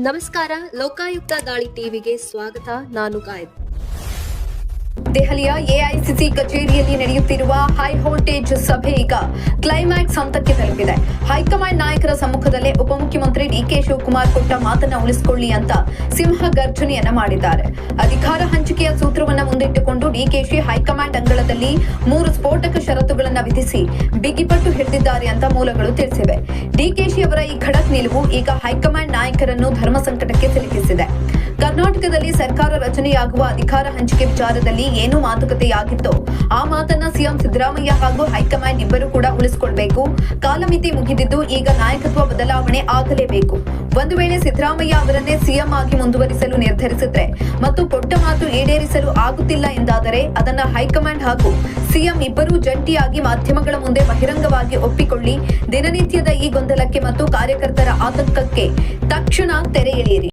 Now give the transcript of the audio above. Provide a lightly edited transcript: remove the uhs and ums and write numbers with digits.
ನಮಸ್ಕಾರ. ಲೋಕಾಯುಕ್ತ ದಾಳಿ ಟಿವಿಗೆ ಸ್ವಾಗತ. ನಾನು ಗಾಯದ್. ದೆಹಲಿಯ ಎಐಸಿಸಿ ಕಚೇರಿಯಲ್ಲಿ ನಡೆಯುತ್ತಿರುವ ಹೈ ವೋಲ್ಟೇಜ್ ಸಭೆ ಈಗ ಕ್ಲೈಮ್ಯಾಕ್ಸ್ ಹಂತಕ್ಕೆ ತಲುಪಿದೆ. ಹೈಕಮಾಂಡ್ ನಾಯಕರ ಸಮ್ಮುಖದಲ್ಲೇ ಉಪಮುಖ್ಯಮಂತ್ರಿ ಡಿಕೆ ಶಿವಕುಮಾರ್ ಕೊಟ್ಟ ಮಾತನ್ನ ಉಳಿಸಿಕೊಳ್ಳಿ ಅಂತ ಸಿಂಹ ಗರ್ಜನೆಯನ್ನ ಮಾಡಿದ್ದಾರೆ. ಅಧಿಕಾರ ಹಂಚಿಕೆಯ ಸೂತ್ರವನ್ನ ಮುಂದಿಟ್ಟುಕೊಂಡು ಡಿಕೆಶಿ ಹೈಕಮಾಂಡ್ ಅಂಗಳದಲ್ಲಿ 3 ಸ್ಫೋಟಕ ಷರತ್ತುಗಳನ್ನು ವಿಧಿಸಿ ಬಿಗಿಪಟ್ಟು ಹಿಡಿದಿದ್ದಾರೆ ಅಂತ ಮೂಲಗಳು ತಿಳಿಸಿವೆ. ಡಿಕೆಶಿ ಅವರ ಈ ಖಡಕ್ ನಿಲುವು ಈಗ ಹೈಕಮಾಂಡ್ ನಾಯಕರನ್ನು ಧರ್ಮ ಸಂಕಟಕ್ಕೆ ಸಿಲುಕಿಸಿದೆ. ಕರ್ನಾಟಕದಲ್ಲಿ ಸರ್ಕಾರ ರಚನೆಯಾಗುವ ಅಧಿಕಾರ ಹಂಚಿಕೆ ವಿಚಾರದಲ್ಲಿ ಏನು ಮಾತುಕತೆಯಾಗಿತ್ತೋ ಆ ಮಾತನ್ನ ಸಿಎಂ ಸಿದ್ದರಾಮಯ್ಯ ಹಾಗೂ ಹೈಕಮಾಂಡ್ ಇಬ್ಬರು ಕೂಡ ಉಳಿಸಿಕೊಳ್ಬೇಕು. ಕಾಲಮಿತಿ ಮುಗಿದಿದ್ದು ಈಗ ನಾಯಕತ್ವ ಬದಲಾವಣೆ ಆಗಲೇಬೇಕು. ಒಂದು ವೇಳೆ ಸಿದ್ದರಾಮಯ್ಯ ಅವರನ್ನೇ ಸಿಎಂ ಆಗಿ ಮುಂದುವರಿಸಲು ನಿರ್ಧರಿಸಿದ್ರೆ ಮತ್ತು ಕೊಟ್ಟ ಮಾತು ಈಡೇರಿಸಲು ಆಗುತ್ತಿಲ್ಲ ಎಂದಾದರೆ ಅದನ್ನ ಹೈಕಮಾಂಡ್ ಹಾಗೂ ಸಿಎಂ ಇಬ್ಬರೂ ಜಂಟಿಯಾಗಿ ಮಾಧ್ಯಮಗಳ ಮುಂದೆ ಬಹಿರಂಗವಾಗಿ ಒಪ್ಪಿಕೊಳ್ಳಿ. ದಿನನಿತ್ಯದ ಈ ಗೊಂದಲಕ್ಕೆ ಮತ್ತು ಕಾರ್ಯಕರ್ತರ ಆತಂಕಕ್ಕೆ ತಕ್ಷಣ ತೆರೆ ಎಳೆಯಿರಿ.